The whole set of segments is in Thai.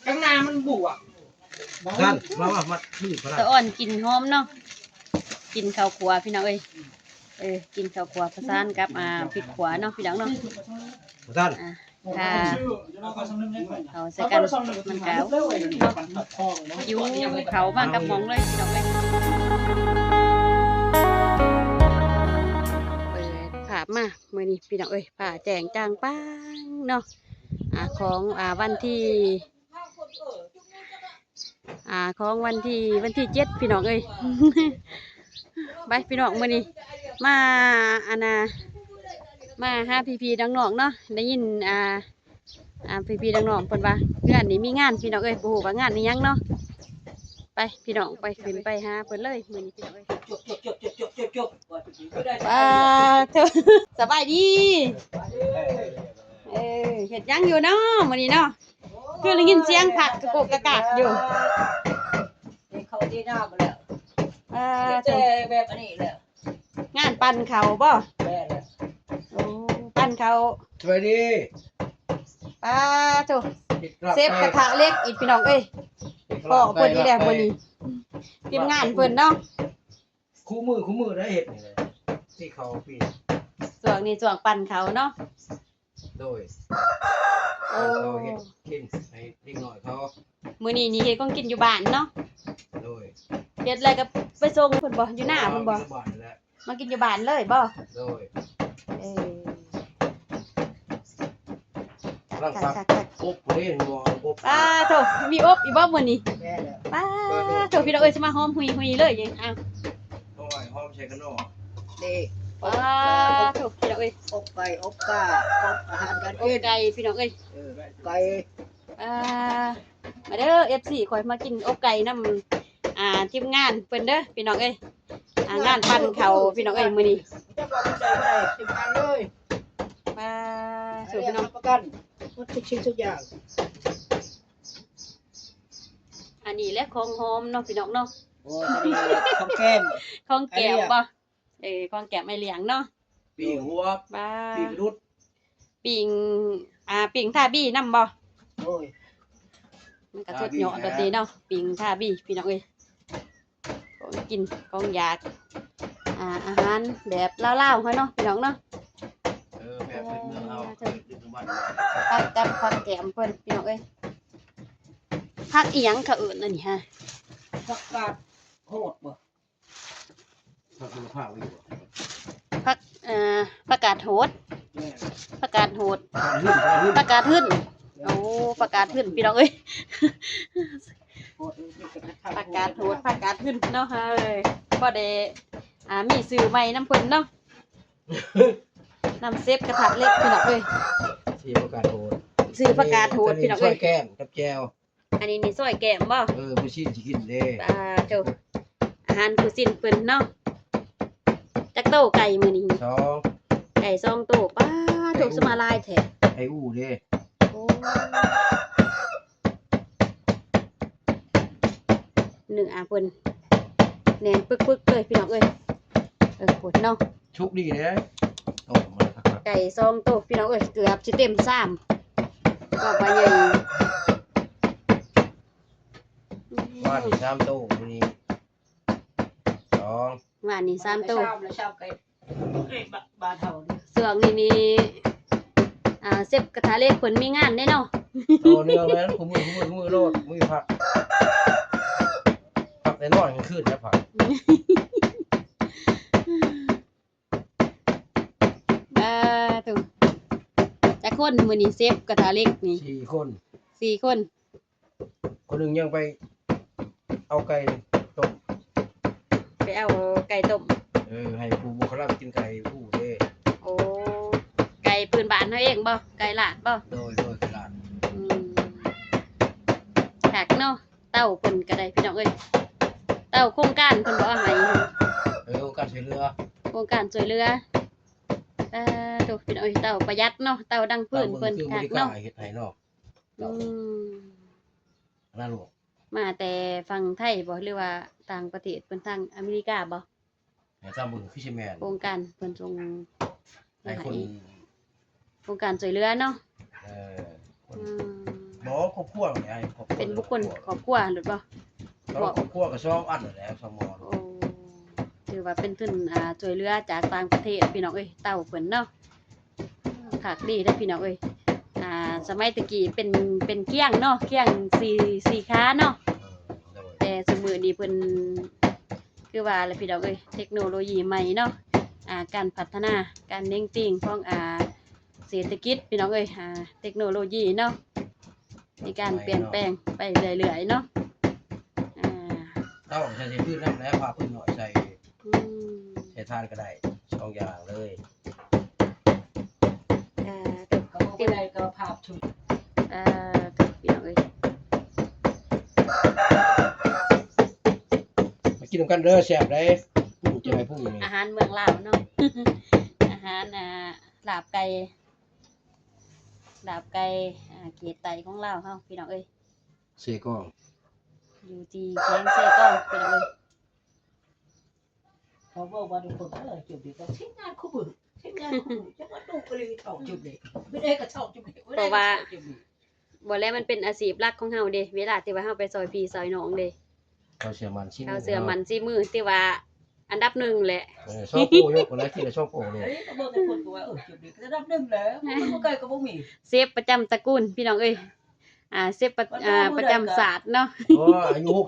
ข้างหน้ามันบวกท่านมาที่พระ ตะอ่อนกินหอมเนาะกินข้าวขัวพี่น้องเอ้ยกินข้าวขัวผสานกับพริกขัวเนาะพี่น้องเนาะ ท่านค่ะเขาใส่กันมันขาวอยู่เขาบ้างกับมองเลยพี่น้องเอ้ยเปิดภาพมาเมื่อนี้พี่น้องเอ้ยผ่าแจงจางป้างเนาะของวันที่ของวันที่7พี่น้องเอ้ย ไปพี่น้องมื้อนี้มามาหาพี่ๆน้องๆเนาะได้ยินพี่ๆน้องๆเพิ่นว่างานนี้มีงานพี่น้องเอ้ยบ่ฮู้ว่างานนี้ยังเนาะไปพี่น้องไปขึ้นไปหาเพิ่นเลยมื้อนี้พี่น้องเอ้ยเถอะสบายดีเฮ็ดยังอยู่เนาะมื้อนี้เนาะคือได้ยินเสียงผักกระโกกกระกากอยู่เขาดีหน้ามาแล้วเจอแบบนี้แล้ว งานปั่นเขาบ่โอ้ปั่นเขาสวัสดีโถเซฟกระทะเล็กอีกพี่น้องเอ้ยพ่อเพิ่นอีแหละมื้อนี้ทีมงานเพิ่นเนาะคู่มือได้เห็ดนี่เลยที่เขาปีส่วนนี้ส่วนปั่นเขาเนาะโดยเขาเห็ดกินให้เล็กหน่อยเขามื้อนี้นี่เฮ็ดของกินอยู่บ้านเนาะโดยเฮ็ดอะไรก็ไปส่งเพิ่นบ่อยู่หน้าเพิ่นบ่มากินอยู่บ้านเลยบ่โดยร่างกายอบเล่นงออบโถมีอบอีกบ่มื้อนี้โถพี่น้องเอ้ยสิมาหอมหุยๆเลยยังอ้าวหอมใส่กันเนาะนี่โถพี่น้องเอ้ยอบไก่อบกาอบอาหารการกินไก่พี่น้องเอ้ยไก่มาเด้อ FC ข่อยมากินอบไก่นำทีมงานเพิ่นเด้อพี่น้องเอ้ยงานปั่นเขาพี่น้องเอ้ยมื้อนี้จะบอกใจบ่ได้ทีมงานเลยสู่พี่น้องประกันทุกชิ้นทุกอย่างอันนี้แหละของหอมเนาะพี่น้องเนาะโอ้ยของแก้มของแก้วบ่ของแก้วไม่เลี้ยงเนาะปีกหัวปีกรุดปิงท่าบี้นำบ่โอ้ยมันก็สุดยอดดอกดีเนาะปิงท่าบี้พี่น้องเอ้ยของกินของอยากอาหารแบบลาวๆเฮาเนาะพี่น้องเนาะแบบเป็นเมืองเราผักกับผักแกมเพิ่นพี่น้องเอ้ยผักอีหยังเขาเอิ้นอันนี้ฮะผักกาดโคตรบ่ผักคุณภาพอยู่ผักกาดโหดผักกาดโหดผักกาดหึ่นโอ้ผักกาดหึ่นพี่น้องเอ้ยผักกาดโหดผักกาดหึ่นเนาะเฮ้ยบ่ได้มีซื้อใหม่นำเพิ่นเนาะนำเซฟกระทะเล็กพี่น้องเอ้ยซื้อผักกาดโหดพี่น้องเอ้ยแก้มกับแจวอันนี้นี่ซอยแก้มบ่ผู้ชิ้นสิกินเด้เจ้าอาหารผู้สิ้นเพิ่นเนาะจักโตไก่มื้อนี้2ไก่2โตโตสมาลายแท้ไอ้อู่เด้โอ้เนื้อเพิ่นแน่นปึกๆเลยพี่น้องเอ้ยโหดเนาะชุกดีเด้ไก่2โตพี่น้องเอ้ยเกือบสิเต็ม3ก็ไปใหญ่ว่านี่3โตมื้อนี้2ว่านี่3โตชอบไก่บาเท่าส่วนนี่เซฟกระทะเล็กเพิ่นมีงานได้เนาะโตเนื้อแม่นคุมือโลดมือผักได้นอนกลางคืนนะผักถูกจักคนมื้อนี้เซฟกระทะเล็กนี่4 คนคนนึงยังไปเอาไก่ต้มไปเอาไก่ต้มให้ผู้บุคลากรกินไก่ผู้เด้โอ้ไก่ปืนบ้านเฮาเองบ่ไก่ลาดบ่โดยลาดหักเนาะเต้าเพิ่นก็ได้พี่น้องเอ้ยเต้าโครงการเพิ่นบ่เอาให้โครงการช่วยเหลือถูกพี่น้องเอ้ยเต้าประหยัดเนาะเต้าดังพื้นเพิ่นหักเนาะเฮ็ดให้เนาะนั่นลูกมาแต่ฝั่งไทยบ่หรือว่าต่างประเทศเพิ่นทางอเมริกาบ่ตามเบิ่งฟิชแมนโครงการเพิ่นส่งให้คนโครงการช่วยเหลือเนาะบอก ครอบครัวไงครอบครัว เป็นบุคคลครอบครัวหรือเปล่า ครอบครัวก็ชอบอันนั่นแหละสมอ โอ้ถือว่าเป็นทุนช่วยเหลือจากต่างประเทศพี่น้องเอ้ยเต่าเพิ่นเนาะขากดีได้อพี่น้องเอ้ยสมัยตะกี้เป็นเกี้ยงเนาะเกี้ยงสี่ขาเนาะแต่สมือนี้เพิ่นคือว่าอะไรพี่น้องเอ้ยเทคโนโลยีใหม่เนาะการพัฒนาการเน้งติ่งของเศรษฐกิจพี่น้องเอ้ยเทคโนโลยีเนาะในการเปลี่ยนแปลงไปเรื่อยๆเนาะเต้าใช้พืชน้ำแล้วพาพืชหน่อยใส่ทานก็ได้2อย่างเลย เขาบอกว่าได้ก็ภาพชุด พี่น้องเอ้ย มากินกันเด้อแซ่บได้ผู้จะไปผู้นี่ อาหารเมืองลาวเนาะ อาหารลาบไก่เกี๊ยวไตของลาวเฮาพี่น้องเอ้ย เสก้อง อยู่ที่แข้งเซก้องพี่น้องเอ้ย เขาบอกว่าทุกคนจุดเดียวกันชิ้นงานคู่มือชิ้นงานคู่มือจะมาดูกระลีเท่าจุดเลยไม่ได้กระเท่าจุดเลยไม่ได้กระเท่าจุดเลย บ่แล้วมันเป็นอาชีพหลักของเฮาเด้เวลาที่ว่าเฮาไปซอยพี่ซอยน้องเด้ เขาเชื่อมันชิ้น เฮาเสือมันสิมือที่ว่าอันดับหนึ่งแหละ ชอบโป้ยกคนละที่ละชอบโป้เลย เฮ้ยก็บอกทุกคนว่าจุดนี้จะดับหนึ่งแล้วมันก็ใกล้กับบ่มี เซฟประจำตระกูลพี่น้องเอ้ยเซฟประจำศาสตร์เนาะ อ๋ออายุ63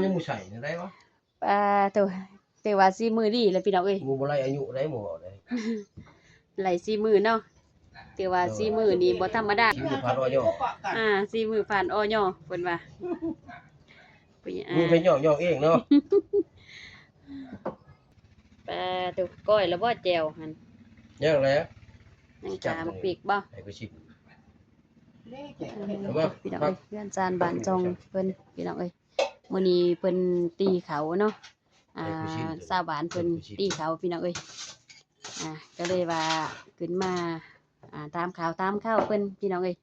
ยังบ่ใส่ได้บ่ แต่ว่าสิมือดีเลยพี่น้องเอ้ย หมู่บ่ไรอายุได้หมู่ได้ ไหล4มือเนาะแต่ว่า4มือนี่บ่ธรรมดา ชีวิตผ่านออย 4มือผ่านอยเพิ่นว่า มีเพิ่นย่องเองเนาะ ตัวก้อยแล้วบ่แจ่วหั่น ย่างแล้ว ยังกามักปีกบ่ ให้ไปชิม พี่น้องเอ้ยเพื่อนจานบ้านจองเพิ่นพี่น้องเอ้ยมื้อนี้เพิ่นตีเขาเนาะชาวบ้านเพิ่นตีเขาพี่น้องเอ้ยก็เลยว่าขึ้นมาตามข่าวเพิ่นพี่น้องเอ้ย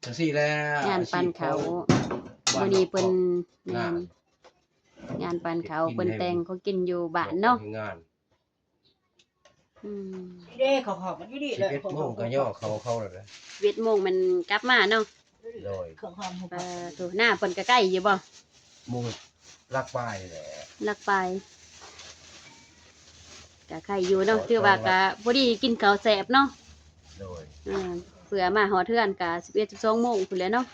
จังซี่แล้ว งานปั่นเขามื้อนี้เพิ่นงานปั่นเขาเพิ่นแต่งเขากินอยู่บ้านเนาะ งาน เด้เขามันอยู่นี่แหละ 11โมงก็ย่อเขาแล้วนะ 11 โมงมันกลับมาเนาะ โดย เครื่องหอม ตัวหน้าเพิ่นก็ใกล้อยู่บ่ หมู่รักป้ายแหละ ลักไปก็ใครอยู่เนาะถือว่าก็พอดีกินข้าวแซ่บเนาะ โดย เผื่อมาฮอดเทือนก็11 12 โมงพุ่นแหล้วเนาะ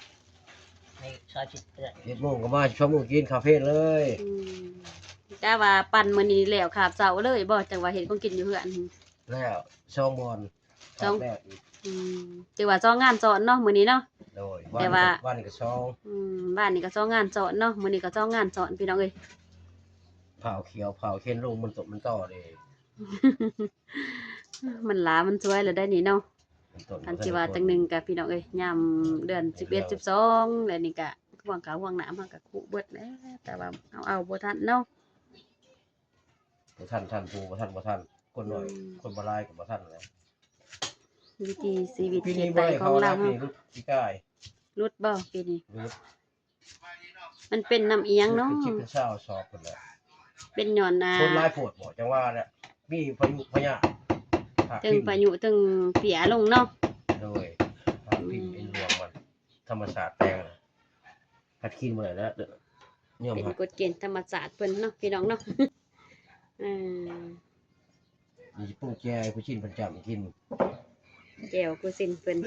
ในซอยจิตเ 11โมงก็มาชั่วโมงกินคาเฟ่เลย แต่ว่าปั่นมื้อนี้แล้วคาบเช้าเลยบ่จังว่าเห็นคนกินอยู่เฮือน แล้วช่องบอลแล้วอีก ถือว่าซ้องงานสอนเนาะมื้อนี้เนาะ โดย แต่ว่า วันนี้ก็ช่อง บ้านนี้ก็ซ้องงานสอนเนาะมื้อนี้ก็ซ้องงานสอนพี่น้องเอ้ย เผาเขียวเผาเค็นลงมันตกมันต่อเลย มันหลามันสวยแล้วได้นี่เนาะ มันต้น อันสิว่าจังหนึงก็พี่น้องเอ้ยยามเดือน11 12แล้วนี่ก็ห่วงข้าวห่วงน้ำเฮาก็คุเบิดแล้วแต่ว่าเอาบ่ทันเนาะ ท่านปูบ่ท่านคนหน่อยคนบ่ลายกับบ่ท่านแล้ว วิธีชีวิต ปี เข นี้ ต บ่ ไต ได้ ขอ เขา ง แล้ เรา วปีนี้ปีกาย รุดบ่ปีนี้ รู้ มันเป็นน้ำเอียงเนาะ เป็นชิปเป็นเช้าสอบพุ่นแหละ เป็นหย่อนคนลายโพดบ่จังว่าแหละมีพายุพญา ตึงพายุตึงเปียลงเนาะ โดยพิมพ์เป็นรวมมันธรรมศาสตร์แปลงพัดกินบ่ได้แล้วเนี่ย เป็น ครับ กฎเกณฑ์ธรรมศาสตร์เพิ่นเนาะพี่น้องเนาะ มีปุ้งแจผู้ชินประจำกิน แก้วกูสินเพิ่น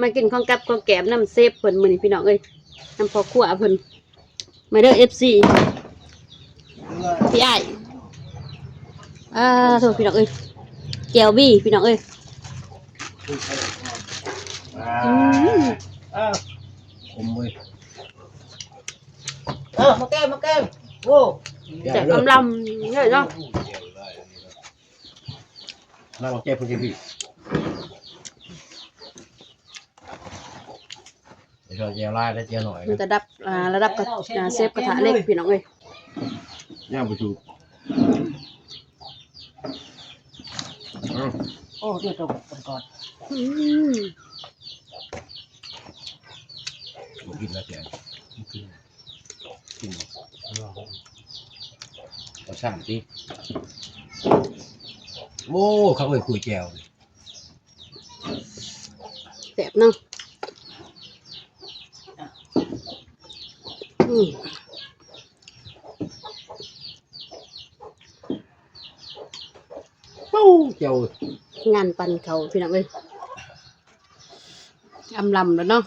มากินของกับของแกมน้ำเซฟเพิ่นมื้อนี้พี่น้องเอ้ยน้ำพอครัวเพิ่นมาเด้อ FC พี่อ้ายโทษพี่น้องเอ้ยแก้วบี้พี่น้องเอ้ย ผมเว้ย มาแก้มโอ้ แซ่บลำเนี่ยเนาะ นั่งแก้พุ่นพี่เดี๋ยวเจียวลายแล้วเจียวหน่อย มันจะดับระดับกับเซฟกระทะเล็กพี่น้องเอ้ย ย่างไปถูก โอ้เดี๋ยวตัวก่อน กินแล้วแกกินเอาช่างดิ โอ้เขาไปคุยแจวเลย แซ่บเนาะอืม โอ้แจว งานปั่นเขาพี่น้องเอ้ยอำลำแล้วเนาะ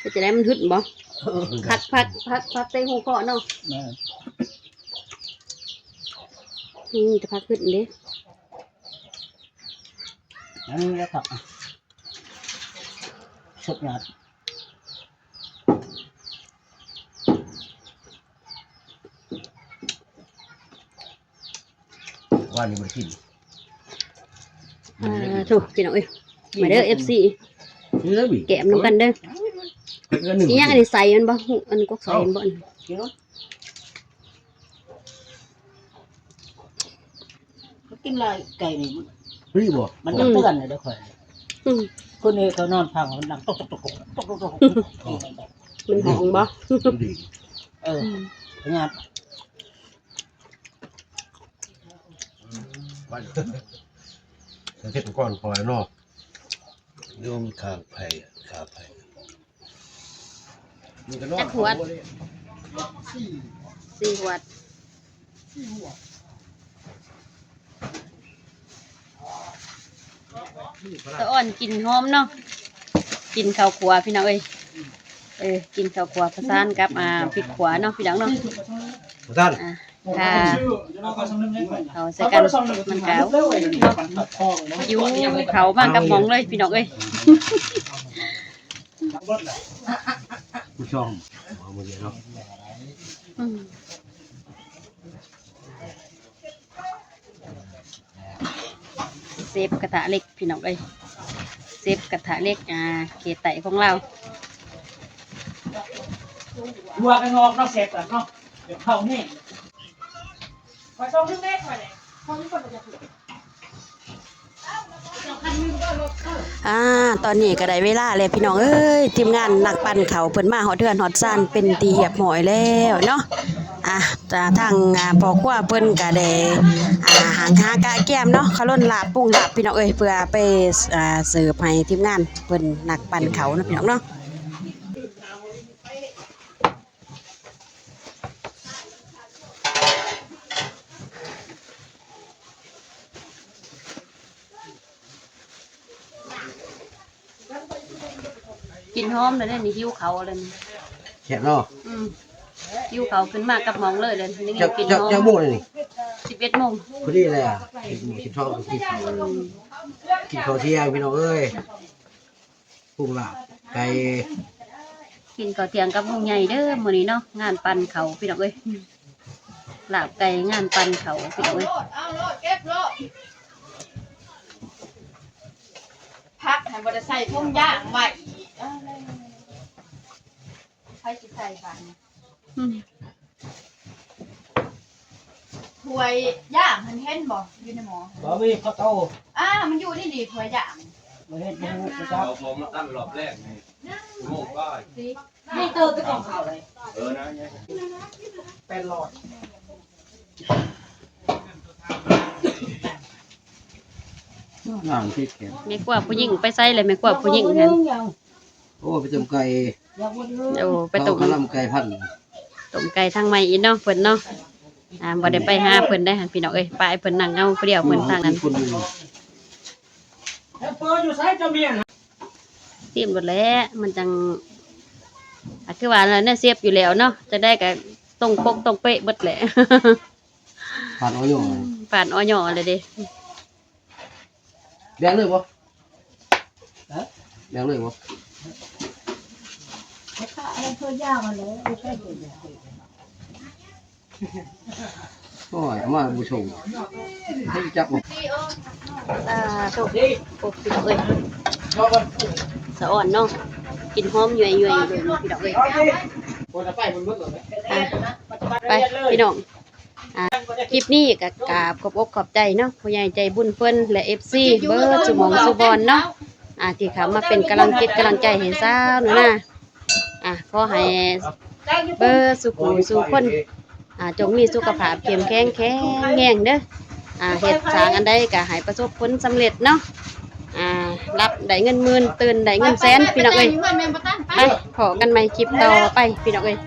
ก็จะได้มันหึดบ่พักเต้หูข้อเนาะจะพักหึดเด้ อันนี้แล้วครับสุดยอด ว่านี่มันกิน ถูกพี่น้องเอ้ยมาเด้อ FC นี่แล้วบี แกมน้ำกันเด้อ ก็หนึ่ง อีหยังอันนี้ใส่มันบ่อันนี้ก็ใส่มันบ่อัน กินรสกินลายไก่นี่ รีบบ่ มันจะเตือนเลยเด้อข่อย อืม คนนี้เขานอนพังมันดังตกมันหองบ่ ดี งาน วันเฮ็ดก่อนคอยเนาะ โยมข้างไผ่ข้างไผ่ มีกันเนาะ จักหัว4หัวตะอ่อนกินหอมเนาะกินข้าวขัวพี่น้องเอ้ยกินข้าวขัวผสานกับพริกขัวเนาะพี่น้องเนาะ ท่าน ค่ะเขาใส่กันมันขาวยิ้วเขามากกับหมองเลยพี่น้องเอ้ย ผู้ชมเอามือเดียวเนาะ เซฟกระทะเล็กพี่น้องเอ้ยเซฟกระทะเล็กเขตไต่ของเรา วัวกันงอกเนาะเสร็จแล้วเนาะเดี๋ยวเข้าแห้งคอยส่งถึงแม่คอยเลยเขามีคนจะถูก ตอนนี้ก็ได้เวลาแล้วพี่น้องเอ้ยทีมงานนักปั่นเขาเพิ่นมาฮอดเทือนฮอดซ่านเป็นตีเหียบหอยแล้วเนาะทางพ่อครัวเพิ่นก็ได้หางหากะแก้มเนาะเขาล้นลาบปรุงลาบพี่น้องเอ้ยเพื่อไปเสิร์ฟให้ทีมงานเพิ่นนักปั่นเขานะพี่น้องเนาะกินหอมเลยเนี่ยนี่หิวเขาเลยนี่ แค่เนาะ หิวเขาขึ้นมากับหมองเลยเลยนี่ จะ กิน จะ หอ จะ ม โม่เลยนี่ 11 โมง พอดีเลยอ่ะกินข้าวกินข้าวเที่ยงพี่น้องเอ้ยปรุงลาบไก่ กินข้าวเที่ยงกับลุงใหญ่เด้อมื้อนี้เนาะงานปั่นเขาพี่น้องเอ้ยลาบไก่งานปั่นเขาพี่น้องเอ้ย เอาโลดเก็บโลดพักให้บ่ได้ใส่ทุ่งย่างไว้ใครสิใส่บ้าน ถ้วยย่างมันเห็นบ่อยู่ในหม้อ บ่มีข้าวโต มันอยู่นี่ดีถ้วยย่าง บ่เฮ็ดบ่ฮู้บ่จัก ผมมาตั้งรอบแรกนี่โง่ป้าย นี่เติมไปของเขาเลย นะเนี่ย เป็นหลอด ย่างที่แขน แม่กว่าผู้หญิงไปใส่เลยแม่กว่าผู้หญิงหั่น โอ้ไปต้มไก่ ไปต้ม กะลำไก่พัน ไก่ทางใหม่อีเนาะเพิ่นเนาะบ่ได้ไปหาเพิ่นได้หั่นพี่น้องเอ้ยไปเพิ่นนั่งเงาผู้เดียวเพิ่นทางนั้น คนอยู่ แล้วเปิดอยู่ไสเจ้าเมียน่ะ เตรียมหมดแล้วมันจังคือว่าแล้วเนี่ยเสียบอยู่แล้วเนาะจะได้ก็ตรงปกตรงเป๊ะเบิดแหละ ผ่านอ้อยอยู่ ผ่านอ้อยเลยเด้ แดงเลยบ่แดงเลยบ่ ข้าอะไรเพิ่นย่างมาแล้วไม่ใช่เพิ่นย่าง โอ้ยเอามาผู้ชมให้จับบ่ โชคดีโอ้พี่น้องเอ้ยสะอ่อนเนาะกินหอมย่อยๆเลยพี่น้องเอ้ย บ่ได้ไปมันเบิดเลย ไปพี่น้องคลิปนี้ก็กราบขอบอกขอบใจเนาะผู้ใหญ่ใจบุญเพิ่นและ FC เบิร์ดสุหมองสุบอนเนาะที่เขามาเป็นกำลังจิตกำลังใจให้สาวหนูนะ ขอให้เบอร์สุขุสู่คนจงมีสุขภาพเข้มแข็งแข็งแรงเด้อเฮ็ดสร้างอันใดก็ให้ประสบผลสำเร็จเนาะรับได้เงินหมื่นตื่นได้เงินแสนพี่น้องเอ้ยไปพอกันใหม่คลิปต่อไปพี่น้องเอ้ย